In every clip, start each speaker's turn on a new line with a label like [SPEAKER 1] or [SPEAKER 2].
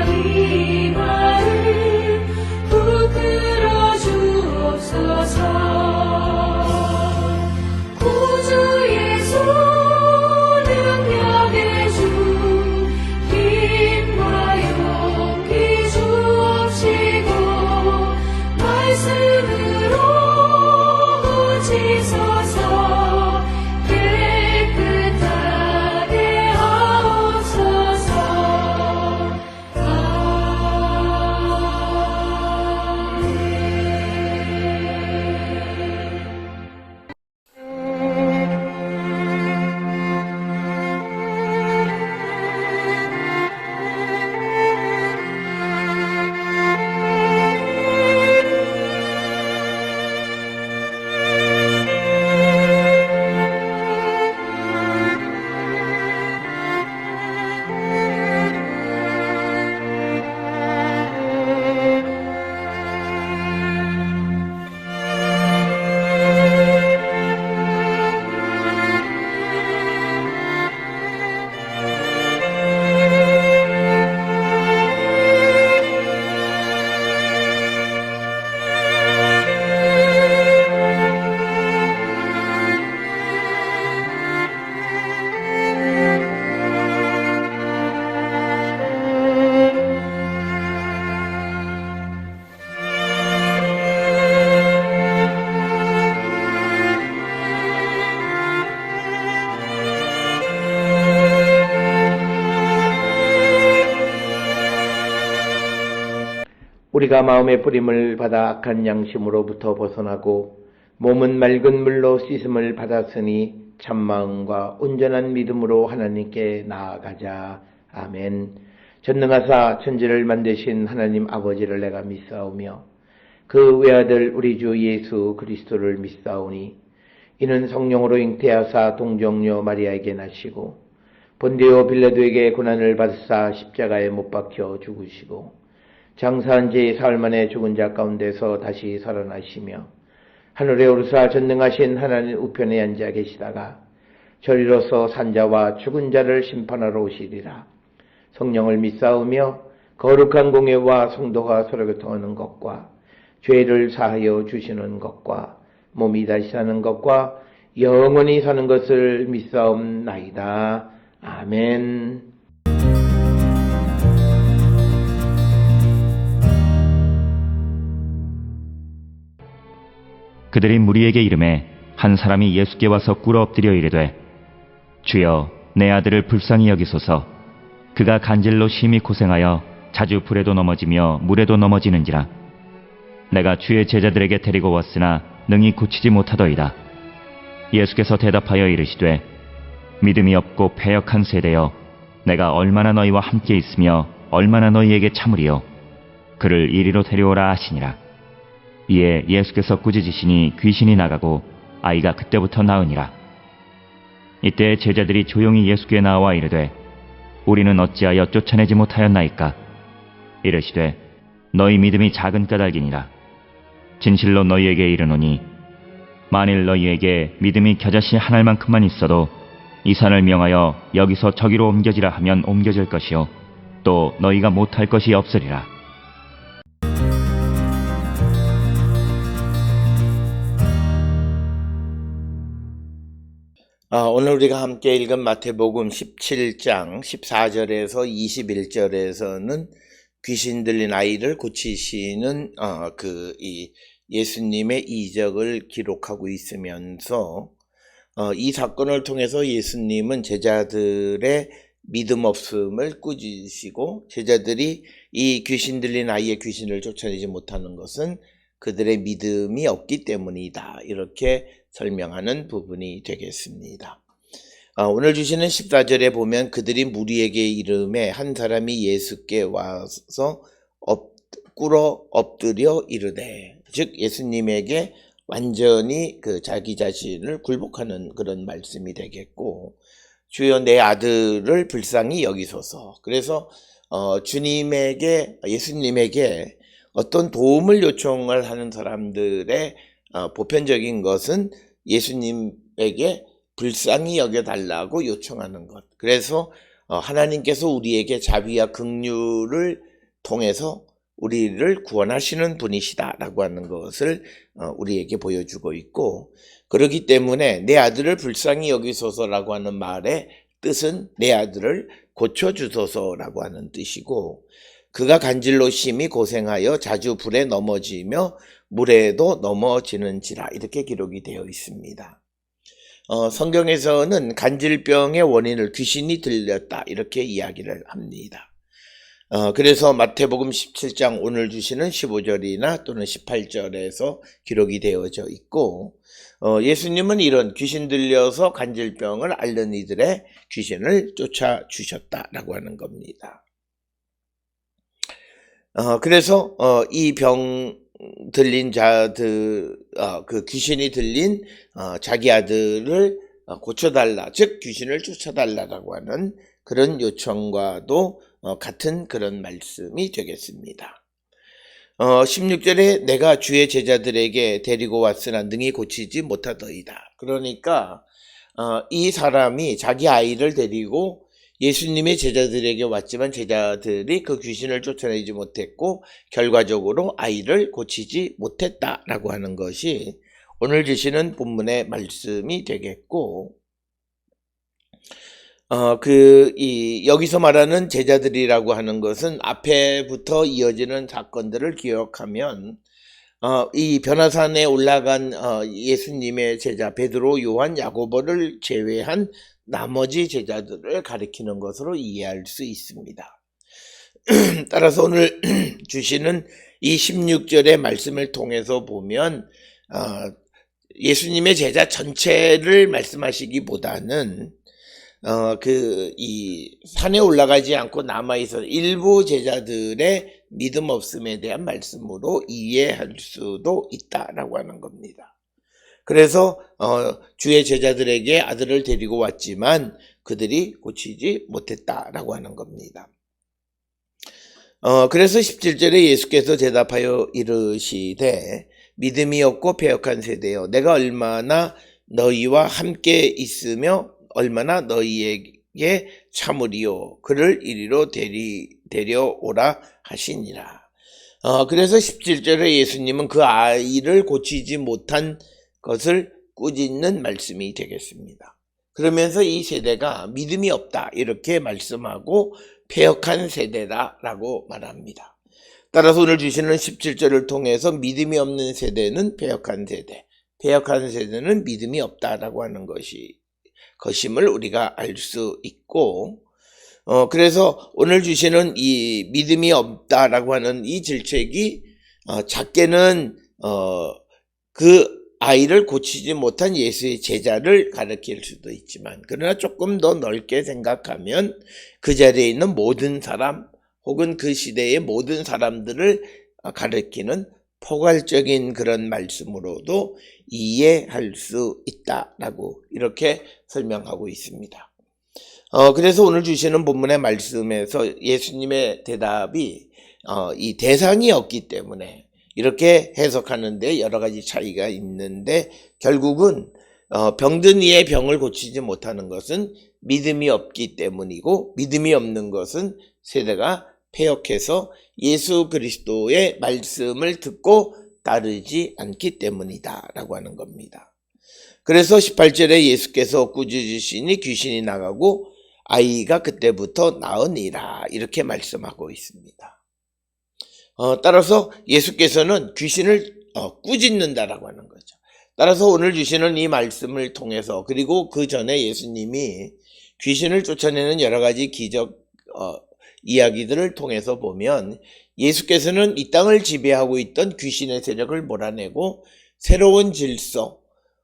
[SPEAKER 1] 이 마음 붙들어 주옵소서. 구주의 손 능력의 주 힘과 용기 주옵시고 말씀으로 고치소서. 깨끗하게 하옵소서.
[SPEAKER 2] 우리가 마음의 뿌림을 받아 악한 양심으로부터 벗어나고 몸은 맑은 물로 씻음을 받았으니 참마음과 온전한 믿음으로 하나님께 나아가자. 아멘. 전능하사 천지를 만드신 하나님 아버지를 내가 믿사오며 그 외아들 우리 주 예수 그리스도를 믿사오니 이는 성령으로 잉태하사 동정녀 마리아에게 나시고 본디오 빌라도에게 고난을 받으사 십자가에 못 박혀 죽으시고 장사한 지 사흘 만에 죽은 자 가운데서 다시 살아나시며 하늘에 오르사 전능하신 하나님 우편에 앉아 계시다가 저리로서 산자와 죽은 자를 심판하러 오시리라. 성령을 믿사오며 거룩한 공예와 성도가 서로 교통하는 것과 죄를 사하여 주시는 것과 몸이 다시 사는 것과 영원히 사는 것을 믿사옵나이다. 아멘.
[SPEAKER 3] 그들이 무리에게 이르매 한 사람이 예수께 와서 꿇어 엎드려 이르되 주여 내 아들을 불쌍히 여기소서. 그가 간질로 심히 고생하여 자주 불에도 넘어지며 물에도 넘어지는지라. 내가 주의 제자들에게 데리고 왔으나 능히 고치지 못하더이다. 예수께서 대답하여 이르시되 믿음이 없고 패역한 세대여, 내가 얼마나 너희와 함께 있으며 얼마나 너희에게 참으리요. 그를 이리로 데려오라 하시니라. 이에 예수께서 꾸짖으시니 귀신이 나가고 아이가 그때부터 나으니라. 이때 제자들이 조용히 예수께 나와 이르되 우리는 어찌하여 쫓아내지 못하였나이까. 이르시되 너희 믿음이 작은 까닭이니라. 진실로 너희에게 이르노니 만일 너희에게 믿음이 겨자씨 한 알만큼만 있어도 이 산을 명하여 여기서 저기로 옮겨지라 하면 옮겨질 것이요 또 너희가 못할 것이 없으리라.
[SPEAKER 2] 오늘 우리가 함께 읽은 마태복음 17장 14절에서 21절에서는 귀신 들린 아이를 고치시는 이 예수님의 이적을 기록하고 있으면서 이 사건을 통해서 예수님은 제자들의 믿음 없음을 꾸짖으시고 제자들이 이 귀신 들린 아이의 귀신을 쫓아내지 못하는 것은 그들의 믿음이 없기 때문이다. 이렇게 설명하는 부분이 되겠습니다. 오늘 주시는 14절에 보면 그들이 무리에게 이르매 한 사람이 예수께 와서 꿇어 엎드려 이르되, 즉 예수님에게 완전히 자기 자신을 굴복하는 그런 말씀이 되겠고, 주여 내 아들을 불쌍히 여기소서. 그래서 예수님에게 어떤 도움을 요청을 하는 사람들의 보편적인 것은 예수님에게 불쌍히 여겨달라고 요청하는 것. 그래서 하나님께서 우리에게 자비와 긍휼을 통해서 우리를 구원하시는 분이시다라고 하는 것을 우리에게 보여주고 있고, 그렇기 때문에 내 아들을 불쌍히 여기소서라고 하는 말의 뜻은 내 아들을 고쳐주소서라고 하는 뜻이고, 그가 간질로 심히 고생하여 자주 불에 넘어지며 물에도 넘어지는지라 이렇게 기록이 되어 있습니다. 성경에서는 간질병의 원인을 귀신이 들렸다 이렇게 이야기를 합니다. 그래서 마태복음 17장 오늘 주시는 15절이나 또는 18절에서 기록이 되어져 있고, 예수님은 이런 귀신 들려서 간질병을 앓는 이들의 귀신을 쫓아주셨다라고 하는 겁니다. 그래서 이 병 들린 자들, 그 귀신이 들린 자기 아들을 고쳐달라, 즉 귀신을 쫓아달라라고 하는 그런 요청과도 같은 그런 말씀이 되겠습니다. 16절에 내가 주의 제자들에게 데리고 왔으나 능히 고치지 못하더이다. 그러니까 이 사람이 자기 아이를 데리고 예수님의 제자들에게 왔지만 제자들이 그 귀신을 쫓아내지 못했고 결과적으로 아이를 고치지 못했다라고 하는 것이 오늘 주시는 본문의 말씀이 되겠고, 여기서 말하는 제자들이라고 하는 것은 앞에부터 이어지는 사건들을 기억하면, 이 변화산에 올라간 예수님의 제자 베드로, 요한, 야고보를 제외한 나머지 제자들을 가리키는 것으로 이해할 수 있습니다. 따라서 오늘 주시는 이 16절의 말씀을 통해서 보면, 예수님의 제자 전체를 말씀하시기보다는 이 산에 올라가지 않고 남아있어 일부 제자들의 믿음 없음에 대한 말씀으로 이해할 수도 있다라고 하는 겁니다. 그래서 주의 제자들에게 아들을 데리고 왔지만 그들이 고치지 못했다라고 하는 겁니다. 그래서 17절에 예수께서 대답하여 이르시되 믿음이 없고 패역한 세대여, 내가 얼마나 너희와 함께 있으며 얼마나 너희에게 참으리요, 그를 이리로 데려오라 하시니라. 그래서 17절에 예수님은 그 아이를 고치지 못한 것을 꾸짖는 말씀이 되겠습니다. 그러면서 이 세대가 믿음이 없다 이렇게 말씀하고 패역한 세대다라고 말합니다. 따라서 오늘 주시는 17절을 통해서 믿음이 없는 세대는 패역한 세대, 패역한 세대는 믿음이 없다라고 하는 것임을 우리가 알 수 있고, 그래서 오늘 주시는 이 믿음이 없다라고 하는 이 질책이 작게는 그 아이를 고치지 못한 예수의 제자를 가리킬 수도 있지만, 그러나 조금 더 넓게 생각하면 그 자리에 있는 모든 사람 혹은 그 시대의 모든 사람들을 가리키는 포괄적인 그런 말씀으로도 이해할 수 있다라고 이렇게 설명하고 있습니다. 그래서 오늘 주시는 본문의 말씀에서 예수님의 대답이 이 대상이 없기 때문에 이렇게 해석하는데 여러 가지 차이가 있는데, 결국은 병든 이의 병을 고치지 못하는 것은 믿음이 없기 때문이고, 믿음이 없는 것은 세대가 패역해서 예수 그리스도의 말씀을 듣고 따르지 않기 때문이다 라고 하는 겁니다. 그래서 18절에 예수께서 꾸짖으시니 귀신이 나가고 아이가 그때부터 나으니라 이렇게 말씀하고 있습니다. 따라서 예수께서는 귀신을 꾸짖는다라고 하는 거죠. 따라서 오늘 주시는 이 말씀을 통해서, 그리고 그 전에 예수님이 귀신을 쫓아내는 여러 가지 기적 이야기들을 통해서 보면, 예수께서는 이 땅을 지배하고 있던 귀신의 세력을 몰아내고 새로운 질서,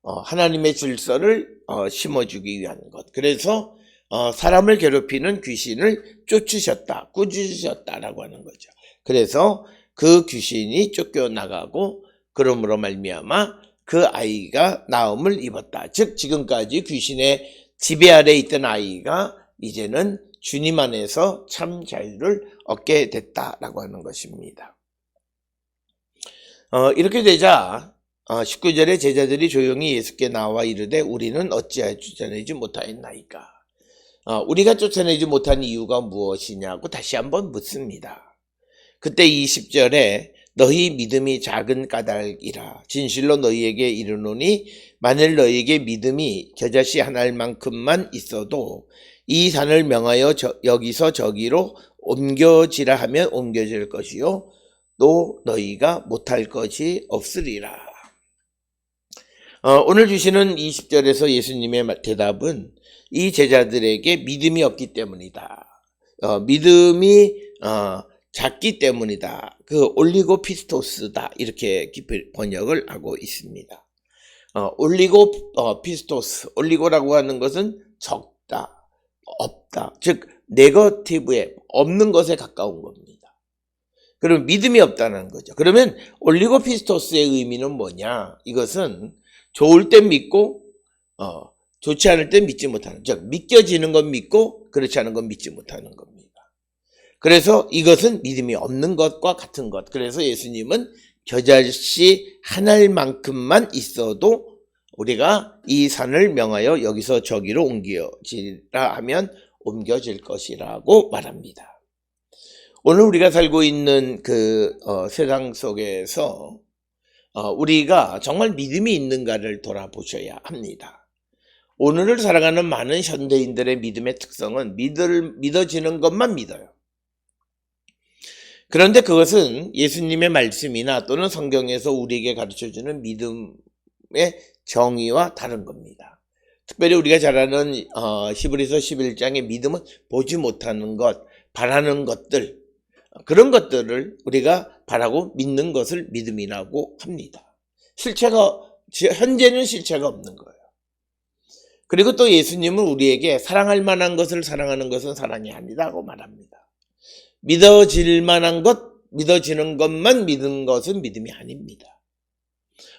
[SPEAKER 2] 하나님의 질서를 심어주기 위한 것, 그래서 사람을 괴롭히는 귀신을 쫓으셨다, 꾸짖으셨다라고 하는 거죠. 그래서 그 귀신이 쫓겨나가고 그러므로 말미암아 그 아이가 나음을 입었다. 즉 지금까지 귀신의 지배 아래 있던 아이가 이제는 주님 안에서 참 자유를 얻게 됐다라고 하는 것입니다. 이렇게 되자 19절에 제자들이 조용히 예수께 나와 이르되 우리는 어찌하여 쫓아내지 못하였나이까. 우리가 쫓아내지 못한 이유가 무엇이냐고 다시 한번 묻습니다. 그때 20절에 너희 믿음이 작은 까닭이라 진실로 너희에게 이르노니 만일 너희에게 믿음이 겨자씨 하나만큼만 있어도 이 산을 명하여 여기서 저기로 옮겨지라 하면 옮겨질 것이요 또 너희가 못할 것이 없으리라. 오늘 주시는 20절에서 예수님의 대답은 이 제자들에게 믿음이 없기 때문이다. 믿음이 작기 때문이다. 그 올리고 피스토스다. 이렇게 깊이 번역을 하고 있습니다. 올리고 피스토스. 올리고라고 하는 것은 적다, 없다. 즉 네거티브에 없는 것에 가까운 겁니다. 그럼 믿음이 없다는 거죠. 그러면 올리고 피스토스의 의미는 뭐냐? 이것은 좋을 땐 믿고 좋지 않을 땐 믿지 못하는, 즉 믿겨지는 건 믿고 그렇지 않은 건 믿지 못하는 겁니다. 그래서 이것은 믿음이 없는 것과 같은 것. 그래서 예수님은 겨자씨 한 알만큼만 있어도 우리가 이 산을 명하여 여기서 저기로 옮겨지라 하면 옮겨질 것이라고 말합니다. 오늘 우리가 살고 있는 그 세상 속에서 우리가 정말 믿음이 있는가를 돌아보셔야 합니다. 오늘을 살아가는 많은 현대인들의 믿음의 특성은 믿어지는 것만 믿어요. 그런데 그것은 예수님의 말씀이나 또는 성경에서 우리에게 가르쳐주는 믿음의 정의와 다른 겁니다. 특별히 우리가 잘 아는 히브리서 11장의 믿음은 보지 못하는 것, 바라는 것들, 그런 것들을 우리가 바라고 믿는 것을 믿음이라고 합니다. 현재는 실체가 없는 거예요. 그리고 또 예수님은 우리에게 사랑할 만한 것을 사랑하는 것은 사랑이 아니다고 말합니다. 믿어질 만한 것, 믿어지는 것만 믿는 것은 믿음이 아닙니다.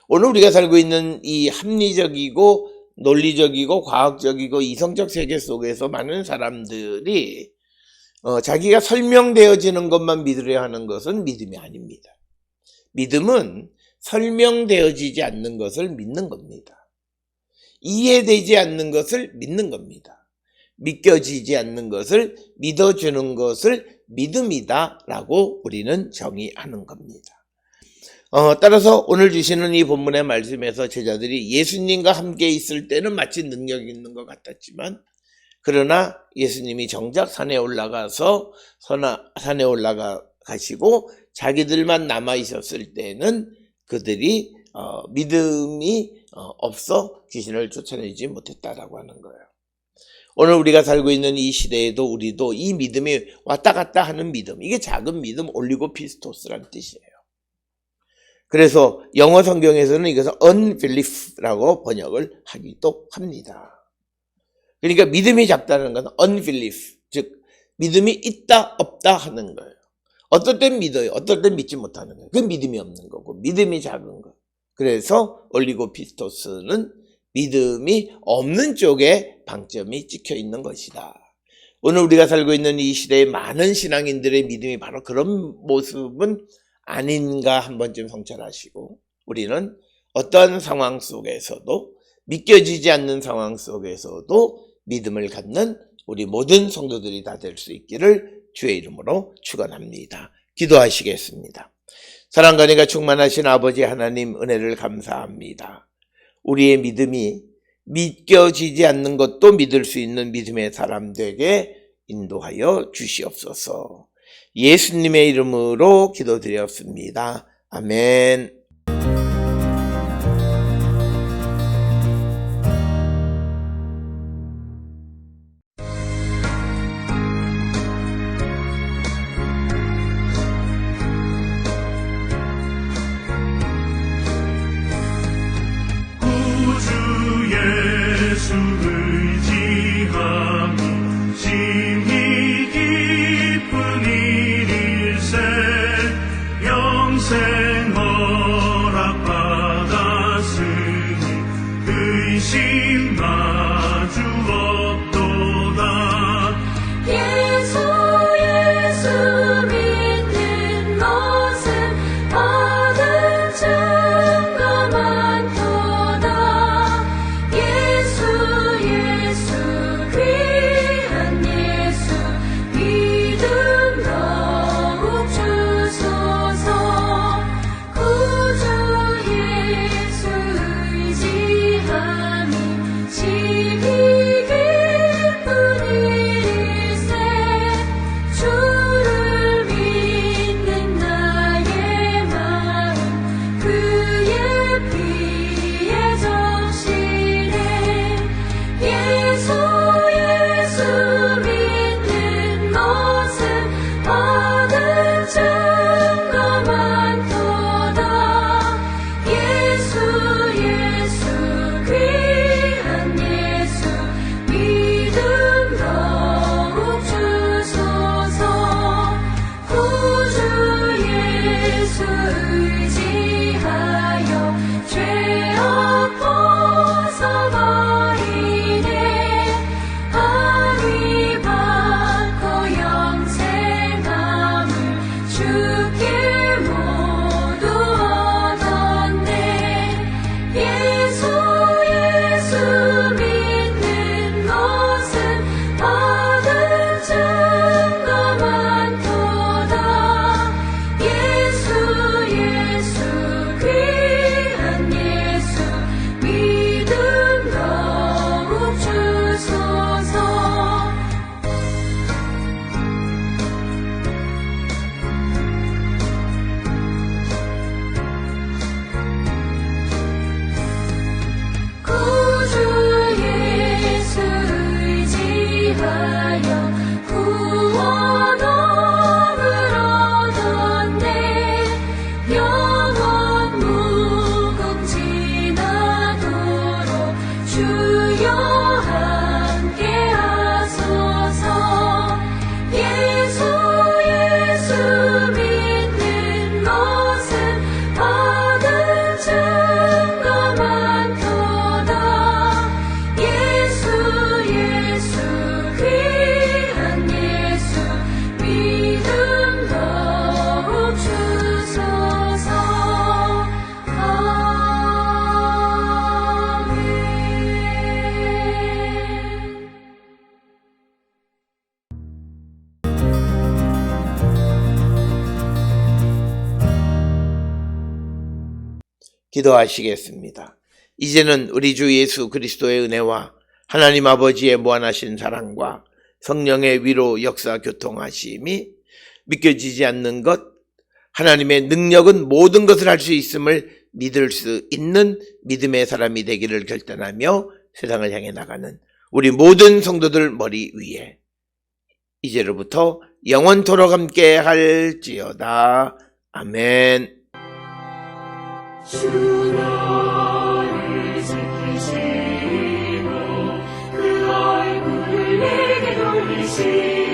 [SPEAKER 2] 오늘 우리가 살고 있는 이 합리적이고 논리적이고 과학적이고 이성적 세계 속에서 많은 사람들이 자기가 설명되어지는 것만 믿으려 하는 것은 믿음이 아닙니다. 믿음은 설명되어지지 않는 것을 믿는 겁니다. 이해되지 않는 것을 믿는 겁니다. 믿겨지지 않는 것을 믿어주는 것을 믿음이다라고 우리는 정의하는 겁니다. 따라서 오늘 주시는 이 본문의 말씀에서 제자들이 예수님과 함께 있을 때는 마치 능력이 있는 것 같았지만 그러나 예수님이 정작 산에 올라가시고 자기들만 남아 있었을 때는 그들이 믿음이 없어 귀신을 쫓아내지 못했다라고 하는 거예요. 오늘 우리가 살고 있는 이 시대에도 우리도 이 믿음이 왔다 갔다 하는 믿음, 이게 작은 믿음, 올리고 피스토스라는 뜻이에요. 그래서 영어 성경에서는 이것을 unbelief라고 번역을 하기도 합니다. 그러니까 믿음이 작다는 것은 unbelief, 즉 믿음이 있다 없다 하는 거예요. 어떨 땐 믿어요, 어떨 땐 믿지 못하는 거예요. 그건 믿음이 없는 거고 믿음이 작은 거. 그래서 올리고 피스토스는 믿음이 없는 쪽에 방점이 찍혀 있는 것이다. 오늘 우리가 살고 있는 이 시대의 많은 신앙인들의 믿음이 바로 그런 모습은 아닌가 한 번쯤 성찰하시고 우리는 어떠한 상황 속에서도 믿겨지지 않는 상황 속에서도 믿음을 갖는 우리 모든 성도들이 다 될 수 있기를 주의 이름으로 축원합니다. 기도하시겠습니다. 사랑과 은혜가 충만하신 아버지 하나님 은혜를 감사합니다. 우리의 믿음이 믿겨지지 않는 것도 믿을 수 있는 믿음의 사람 되게 인도하여 주시옵소서. 예수님의 이름으로 기도드렸습니다. 아멘. 기도하시겠습니다. 이제는 우리 주 예수 그리스도의 은혜와 하나님 아버지의 무한하신 사랑과 성령의 위로 역사 교통하심이 믿겨지지 않는 것, 하나님의 능력은 모든 것을 할 수 있음을 믿을 수 있는 믿음의 사람이 되기를 결단하며 세상을 향해 나가는 우리 모든 성도들 머리 위에 이제로부터 영원토록 함께 할지어다. 아멘.
[SPEAKER 1] 주 너를 지키시고 그 얼굴을 내게 돌리시고